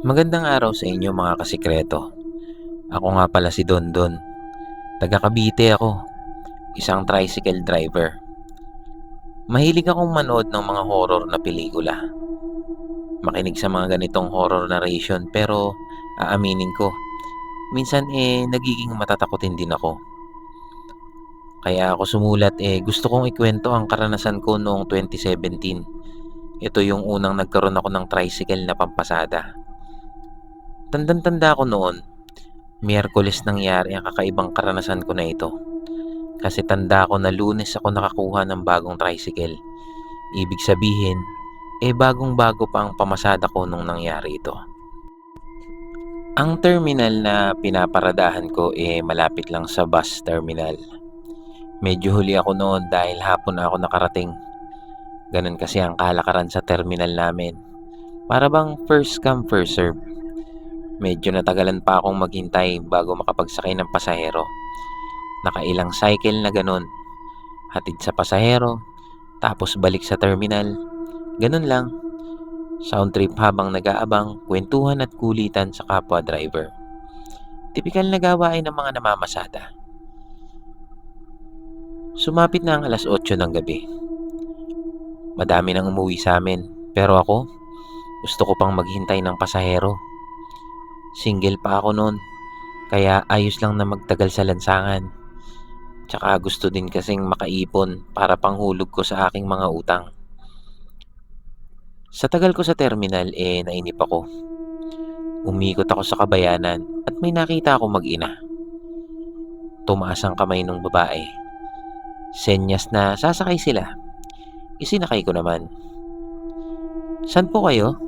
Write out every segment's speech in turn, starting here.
Magandang araw sa inyo mga kasikreto. Ako nga pala si Dondon. Taga Cavite ako, isang tricycle driver. Mahilig akong manood ng mga horror na pelikula. Makinig sa mga ganitong horror narration pero aaminin ko, minsan nagiging matatakotin din ako. Kaya ako sumulat gusto kong ikwento ang karanasan ko noong 2017. Ito yung unang nagkaroon ako ng tricycle na pampasada. Tandang-tanda ko noon, Miyerkules nangyari ang kakaibang karanasan ko na ito. Kasi tanda ko na Lunes ako nakakuha ng bagong tricycle. Ibig sabihin, bagong-bago pa ang pamasada ko nung nangyari ito. Ang terminal na pinaparadahan ko malapit lang sa bus terminal. Medyo huli ako noon dahil hapon na ako nakarating. Ganun kasi ang kalakaran sa terminal namin. Para bang first come first serve. Medyo natagalan pa akong maghintay bago makapagsakay ng pasahero. Nakailang cycle na ganun. Hatid sa pasahero, tapos balik sa terminal. Ganun lang. Sound trip habang nag-aabang, kwentuhan at kulitan sa kapwa driver. Tipikal na gawain ng mga namamasada. Sumapit na ang alas 8 ng gabi. Madami nang umuwi sa amin, pero ako, gusto ko pang maghintay ng pasahero. Single pa ako noon, kaya ayos lang na magtagal sa lansangan. Tsaka gusto din kasing makaipon para panghulog ko sa aking mga utang. Sa tagal ko sa terminal nainip ako. Umikot ako sa kabayanan at may nakita akong mag-ina. Tumaas ang kamay ng babae. Senyas na sasakay sila. Isinakay ko naman. "San po kayo?"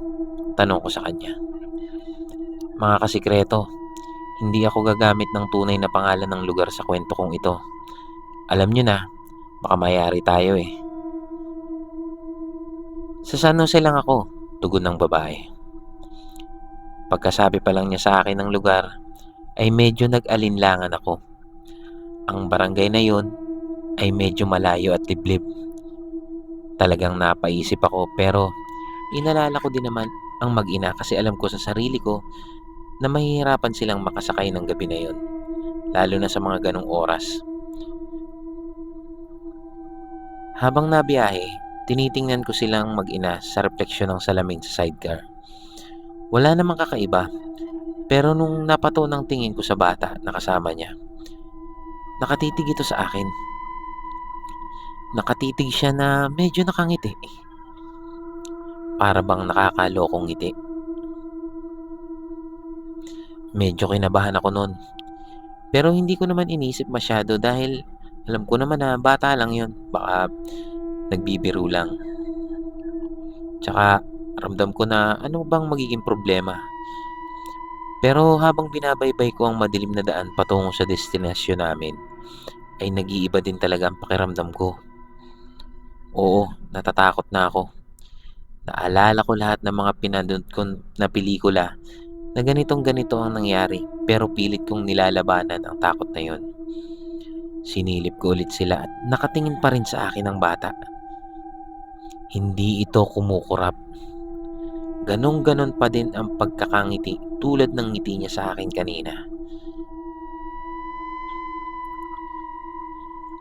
Tanong ko sa kanya. Mga kasikreto, hindi ako gagamit ng tunay na pangalan ng lugar sa kwento kong ito. Alam nyo na, baka mayari tayo eh. "Sa San Jose lang ako," tugon ng babae. Pagkasabi pa lang niya sa akin ng lugar, ay medyo nag-alinlangan ako. Ang barangay na yon ay medyo malayo at liblib. Talagang napaisip ako pero inalala ko din naman ang mag-ina kasi alam ko sa sarili ko na mahihirapan silang makasakay ng gabi na yon, lalo na sa mga ganong oras. Habang nabiyahe, tinitingnan ko silang mag-ina sa refleksyon ng salamin sa sidecar. Wala namang kakaiba, pero nung napato ng tingin ko sa bata na kasama niya, nakatitig ito sa akin. Nakatitig siya na medyo nakangiti. Para bang nakakalokong ngiti. Medyo kinabahan ako noon. Pero hindi ko naman inisip masyado dahil alam ko naman na bata lang yon. Baka nagbibiro lang. Tsaka ramdam ko na ano bang magiging problema. Pero habang binabaybay ko ang madilim na daan patungo sa destinasyon namin, ay nag-iiba din talaga ang pakiramdam ko. Oo, natatakot na ako. Naalala ko lahat ng mga pinanood ko na pelikula na ganitong ganito ang nangyari pero pilit kong nilalabanan ang takot na yon. Sinilip ko ulit sila at nakatingin pa rin sa akin ang bata. Hindi ito kumukurap. Ganon-ganon pa din ang pagkakangiti tulad ng ngiti niya sa akin kanina.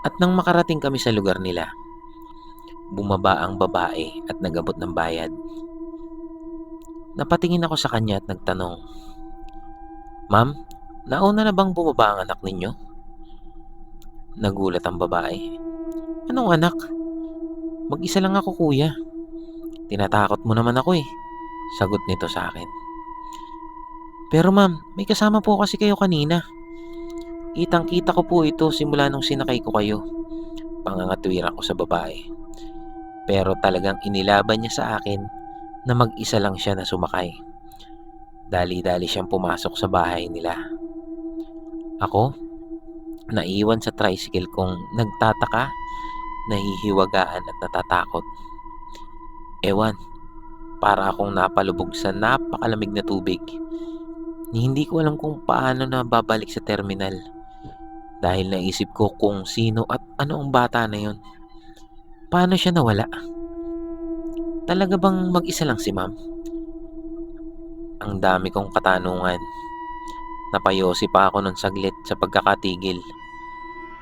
At nang makarating kami sa lugar nila, bumaba ang babae at nagabot ng bayad. Napatingin ako sa kanya at nagtanong, "Ma'am, nauna na bang bumaba ang anak ninyo?" Nagulat ang babae. "Anong anak? Mag-isa lang ako, kuya. Tinatakot mo naman ako eh," sagot nito sa akin. "Pero ma'am, may kasama po kasi kayo kanina. Kitang-kita ko po ito simula nung sinakay ko kayo." Pangangatwiran ko sa babae. Pero talagang inilaban niya sa akin na mag-isa lang siya na sumakay. Dali-dali siyang pumasok sa bahay nila. Ako, naiwan sa tricycle kong nagtataka, nahihiwagaan at natatakot. Ewan, para akong napalubog sa napakalamig na tubig. Hindi ko alam kung paano na babalik sa terminal. Dahil naisip ko kung sino at ano ang bata na yon. Paano siya nawala? Talaga bang mag-isa lang si ma'am? Ang dami kong katanungan. Napayosi pa ako nun saglit sa pagkakatigil.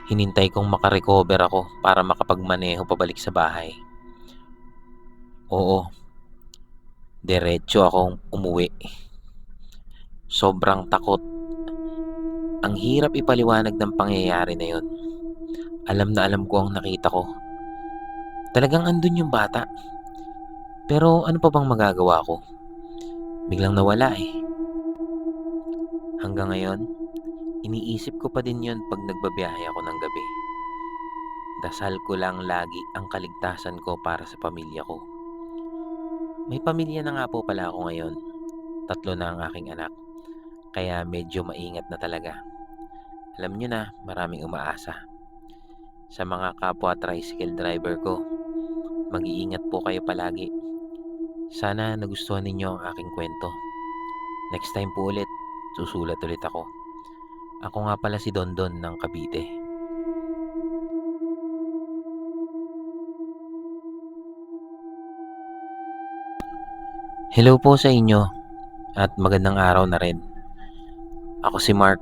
Hinintay kong makarecover ako para makapagmaneho pabalik sa bahay. Oo, diretso akong umuwi. Sobrang takot. Ang hirap ipaliwanag ng pangyayari na yon. Alam na alam ko ang nakita ko. Talagang andun yung bata. Pero ano pa bang magagawa ko? Biglang nawala eh. Hanggang ngayon, iniisip ko pa din yun pag nagbabiyahe ako ng gabi. Dasal ko lang lagi ang kaligtasan ko para sa pamilya ko. May pamilya na nga po pala ako ngayon. 3 na ang aking anak. Kaya medyo maingat na talaga. Alam nyo na, maraming umaasa. Sa mga kapwa tricycle driver ko, mag-iingat po kayo palagi. Sana nagustuhan ninyo ang aking kwento. Next time po ulit, susulat ulit ako. Ako nga pala si Dondon ng Cavite. Hello po sa inyo at magandang araw na rin. Ako si Mark,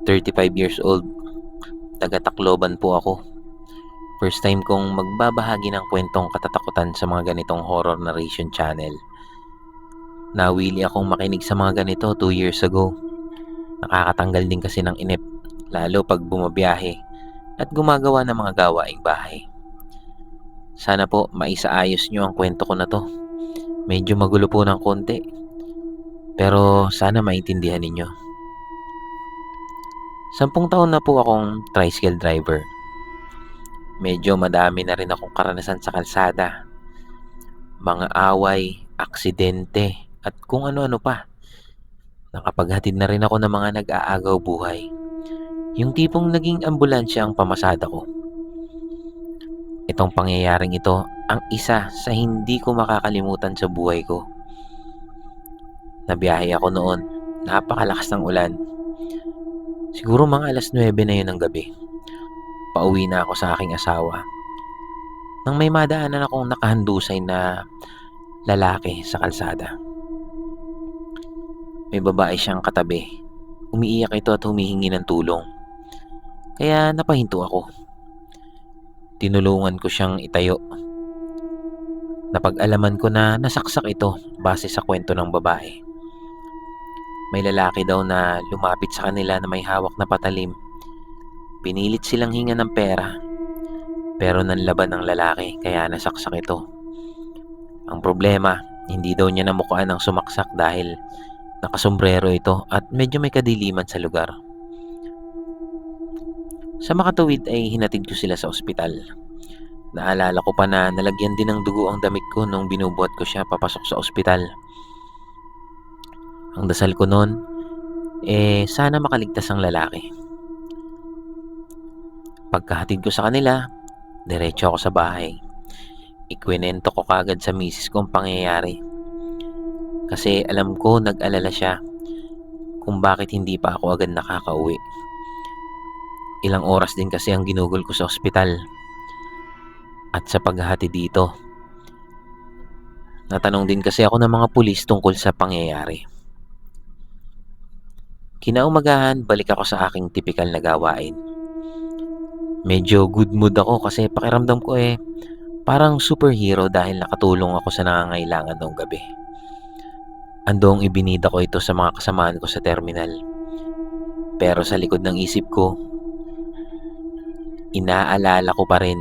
35 years old. Taga Tacloban po ako. First time kong magbabahagi ng kwentong katatakutan sa mga ganitong horror narration channel. Nawili akong makinig sa mga ganito 2 years ago. Nakakatanggal din kasi ng inip, lalo pag bumabiyahe at gumagawa ng mga gawaing bahay. Sana po maisaayos nyo ang kwento ko na to. Medyo magulo po ng konti, pero sana maintindihan ninyo. 10 taon na po akong tricycle driver. Medyo madami na rin akong karanasan sa kalsada. Mga away, aksidente, at kung ano-ano pa. Nakapaghatid na rin ako ng mga nag-aagaw buhay. Yung tipong naging ambulansya ang pamasada ko. Itong pangyayaring ito ang isa sa hindi ko makakalimutan sa buhay ko. Nabiyahe ako noon. Napakalakas ng ulan. Siguro mga 9:00 na yun ng gabi. Pauwi na ako sa aking asawa. Nang may madaanan akong nakahandusay na lalaki sa kalsada. May babae siyang katabi. Umiiyak ito at humihingi ng tulong. Kaya napahinto ako. Tinulungan ko siyang itayo. Napag-alaman ko na nasaksak ito base sa kwento ng babae. May lalaki daw na lumapit sa kanila na may hawak na patalim. Pinilit silang hinga ng pera, pero nanlaban ng lalaki kaya nasaksak ito. Ang problema, hindi daw niya namukhaan ang sumaksak dahil nakasombrero ito at medyo may kadiliman sa lugar. Sa makatuwid ay hinatid ko sila sa ospital. Naalala ko pa na nalagyan din ng dugo ang damit ko nung binubuhat ko siya papasok sa ospital. Ang dasal ko noon, sana makaligtas ang lalaki. Pagkahatid ko sa kanila, diretso ako sa bahay. Ikwinento ko kagad sa misis ko ang pangyayari. Kasi alam ko nag-alala siya kung bakit hindi pa ako agad nakakauwi. Ilang oras din kasi ang ginugol ko sa ospital. At sa paghahatid dito, natanong din kasi ako ng mga pulis tungkol sa pangyayari. Kinaumagahan, balik ako sa aking tipikal na gawain. Medyo good mood ako kasi pakiramdam ko parang superhero dahil nakatulong ako sa nangangailangan noong gabi. Andong ibinida ko ito sa mga kasamaan ko sa terminal. Pero sa likod ng isip ko, inaalala ko pa rin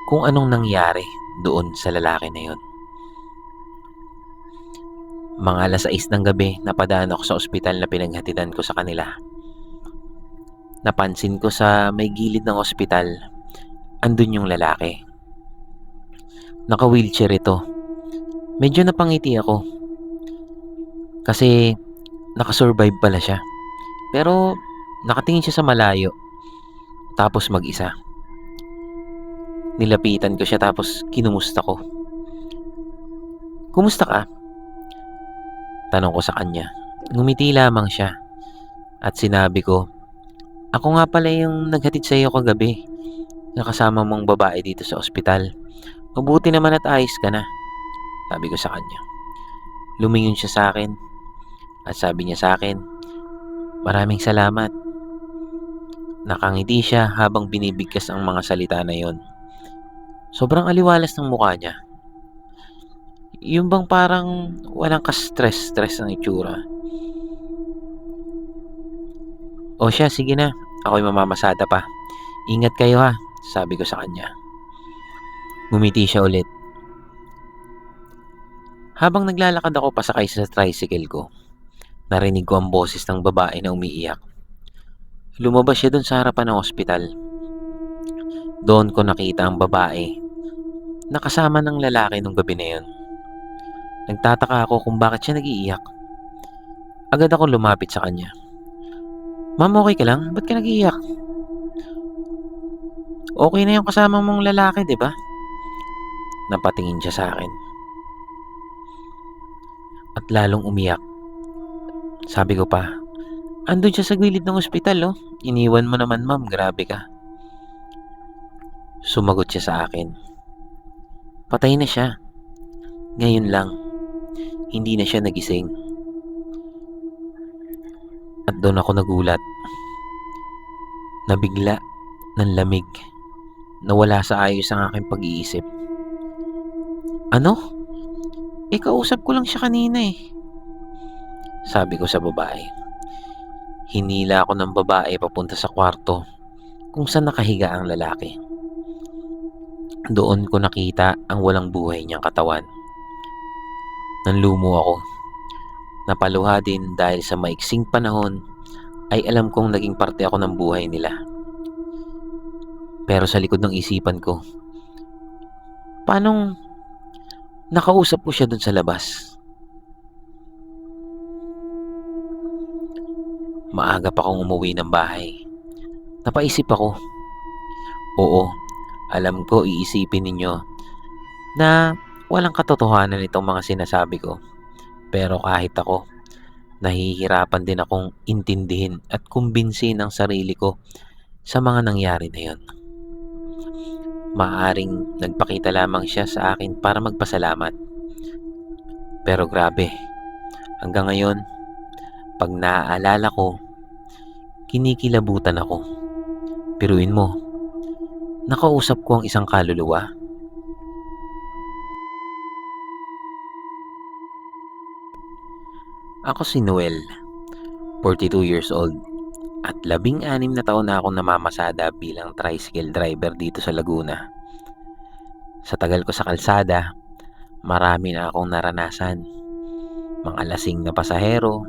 kung anong nangyari doon sa lalaki na yon. Mga 6:00 ng gabi, napadaan ako sa ospital na pinaghatidan ko sa kanila. Napansin ko sa may gilid ng ospital, andun yung lalaki. Naka-wheelchair ito. Medyo napangiti ako. Kasi nakasurvive pala siya. Pero nakatingin siya sa malayo. Tapos mag-isa. Nilapitan ko siya tapos kinumusta ko. "Kumusta ka?" Tanong ko sa kanya. Ngumiti lamang siya. At sinabi ko, "Ako nga pala yung naghatid sa iyo kagabi. Nakasama mong babae dito sa ospital. Mabuti naman at ayos ka na." Sabi ko sa kanya. Lumingon siya sa akin at sabi niya sa akin, "Maraming salamat." Nakangiti siya habang binibigkas ang mga salita na yon. Sobrang aliwalas ng mukha niya. Yung bang parang walang ka-stress-stress ang itsura. "O siya, sige na. Ako'y mamamasada pa. Ingat kayo ha," sabi ko sa kanya. Ngumiti siya ulit. Habang naglalakad ako pasakay sa tricycle ko, narinig ko ang boses ng babae na umiiyak. Lumabas siya doon sa harapan ng ospital. Doon ko nakita ang babae na kasama ng lalaki nung gabi na yun. Nagtataka ako kung bakit siya nag-iiyak. Agad ako lumapit sa kanya. "Ma'am, okay ka lang? Ba't ka nag-iiyak? Okay na yung kasama mong lalaki, di ba?" Napatingin siya sa akin at lalong umiyak. Sabi ko pa, "Andun siya sa gilid ng ospital, oh. Iniwan mo naman, ma'am. Grabe ka." Sumagot siya sa akin, "Patay na siya. Ngayon lang. Hindi na siya nagising." At doon ako nagulat. Nabigla ng lamig. Nawala sa ayos ang aking pag-iisip. "Ano? Kausap ko lang siya kanina eh," sabi ko sa babae. Hinila ako ng babae papunta sa kwarto kung saan nakahiga ang lalaki. Doon ko nakita ang walang buhay niyang katawan. Nanlumo ako. Napaluha din dahil sa maiksing panahon ay alam kong naging parte ako ng buhay nila. Pero sa likod ng isipan ko, paanong nakausap ko siya dun sa labas? Maaga pa akong umuwi ng bahay. Napaisip ako. Oo, alam ko iisipin ninyo na walang katotohanan itong mga sinasabi ko. Pero kahit ako, nahihirapan din akong intindihin at kumbinsin ang sarili ko sa mga nangyari na yon. Maaring nagpakita lamang siya sa akin para magpasalamat. Pero grabe, hanggang ngayon, pag naaalala ko, kinikilabutan ako. Piruin mo, nakausap ko ang isang kaluluwa. Ako si Noel, 42 years old, at 16 na taon na akong namamasada bilang tricycle driver dito sa Laguna. Sa tagal ko sa kalsada, marami na akong naranasan. Mga lasing na pasahero,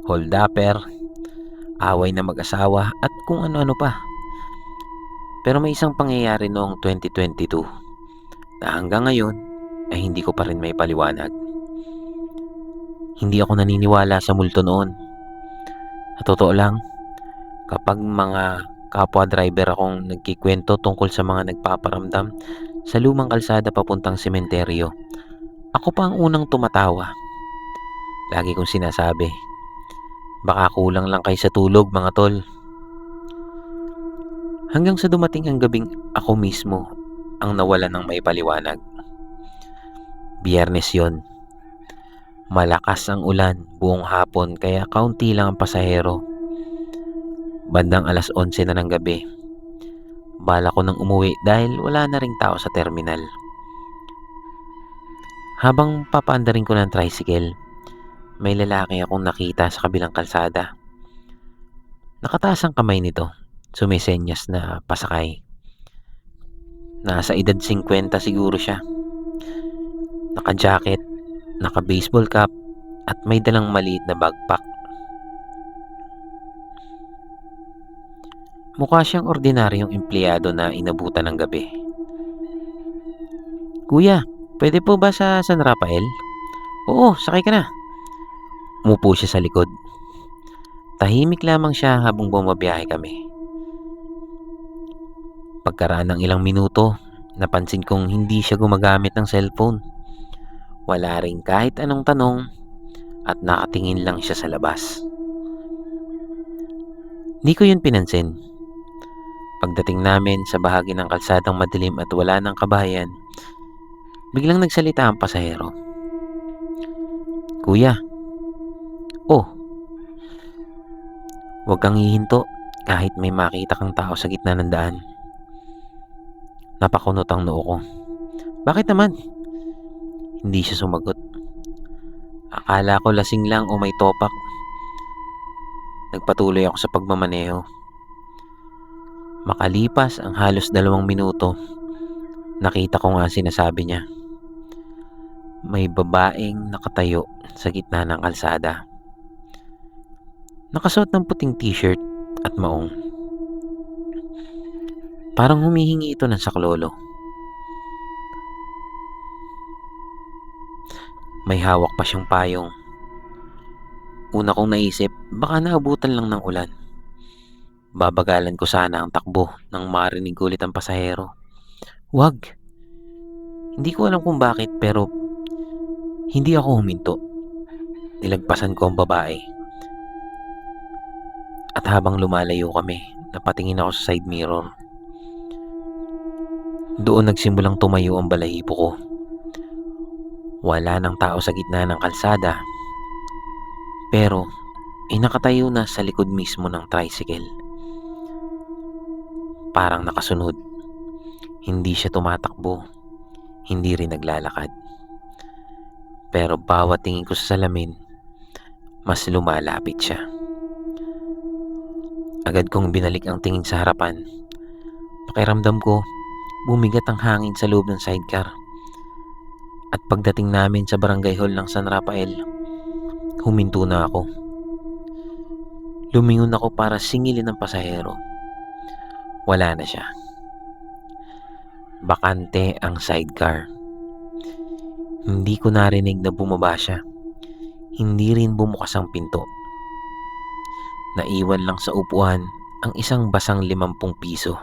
hold-upper, away na mag-asawa at kung ano-ano pa. Pero may isang pangyayari noong 2022 na hanggang ngayon ay hindi ko pa rin may paliwanag. Hindi ako naniniwala sa multo noon. Sa totoo lang, kapag mga kapwa driver akong nagkikwento tungkol sa mga nagpaparamdam sa lumang kalsada papuntang sementeryo, ako pa ang unang tumatawa. Lagi kong sinasabi, baka kulang lang kayo sa tulog mga tol. Hanggang sa dumating ang gabing ako mismo ang nawala ng may paliwanag. Biyernes yon. Malakas ang ulan buong hapon kaya kaunti lang ang pasahero. Bandang 11:00 na ng gabi. Bala ko nang umuwi dahil wala na ring tao sa terminal. Habang papaandarin ko ng tricycle, may lalaki akong nakita sa kabilang kalsada. Nakataas ang kamay nito, sumisenyas na pasakay. Nasa edad 50 siguro siya. Naka-jacket, naka-baseball cap, at may dalang maliit na backpack. Mukha siyang ordinaryong empleyado na inabutan ng gabi. "Kuya, pwede po ba sa San Rafael?" "Oo, sakay ka na." Umupo siya sa likod. Tahimik lamang siya habang bumabiyahe kami. Pagkaraan ng ilang minuto, napansin kong hindi siya gumagamit ng cellphone. Wala ring kahit anong tanong at nakatingin lang siya sa labas. Hindi ko yun pinansin. Pagdating namin sa bahagi ng kalsadang madilim at wala ng kabayan, biglang nagsalita ang pasahero. Kuya, oh, huwag kang hihinto kahit may makita kang tao sa gitna ng daan. Napakunot ang noo ko. Bakit naman? Hindi siya sumagot. Akala ko lasing lang o may topak. Nagpatuloy ako sa pagmamaneho. Makalipas ang halos 2 minuto, nakita ko nga sinasabi niya. May babaeng nakatayo sa gitna ng kalsada. Nakasuot ng puting t-shirt at maong. Parang humihingi ito ng saklolo. May hawak pa siyang payong. Una kong naisip, baka naabutan lang ng ulan. Babagalan ko sana ang takbo nang marinig ko ulit ang pasahero. Wag! Hindi ko alam kung bakit pero hindi ako huminto. Nilagpasan ko ang babae. At habang lumalayo kami, napatingin ako sa side mirror. Doon nagsimulang tumayo ang balahibo ko. Wala nang tao sa gitna ng kalsada. Pero nakatayo na sa likod mismo ng tricycle. Parang nakasunod. Hindi siya tumatakbo. Hindi rin naglalakad. Pero bawat tingin ko sa salamin, mas lumalapit siya. Agad kong binalik ang tingin sa harapan. Pakiramdam ko, bumigat ang hangin sa loob ng sidecar. At pagdating namin sa barangay hall ng San Rafael, huminto na ako. Lumingon ako para singilin ang pasahero. Wala na siya. Bakante ang sidecar. Hindi ko narinig na bumaba siya. Hindi rin bumukas ang pinto. Naiwan lang sa upuan ang isang basang 50 piso.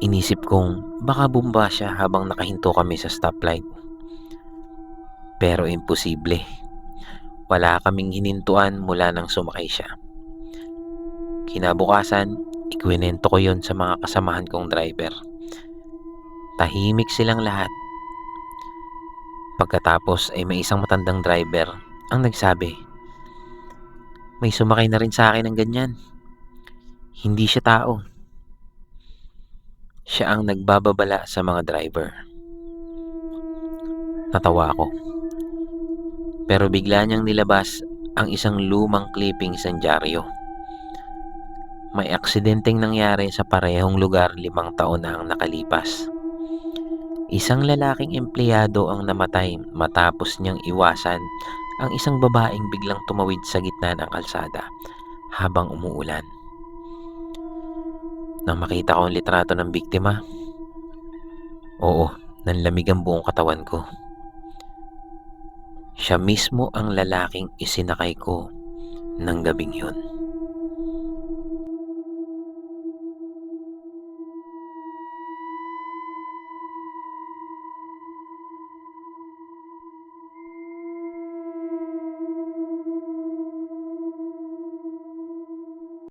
Inisip kong baka bumaba siya habang nakahinto kami sa stoplight. Pero imposible. Wala kaming hinintuan mula nang sumakay siya. Kinabukasan, ikwinento ko yon sa mga kasamahan kong driver. Tahimik silang lahat. Pagkatapos ay may isang matandang driver ang nagsabi, may sumakay na rin sa akin ng ganyan. Hindi siya tao. Siya ang nagbababala sa mga driver. Natawa ako. Pero bigla niyang nilabas ang isang lumang clipping sa dyaryo. May aksidenteng nangyari sa parehong lugar 5 taon na ang nakalipas. Isang lalaking empleyado ang namatay matapos niyang iwasan ang isang babaeng biglang tumawid sa gitna ng kalsada habang umuulan. Nang makita ko ang litrato ng biktima, oo, nanlamig ang buong katawan ko. Siya mismo ang lalaking isinakay ko ng gabing yun.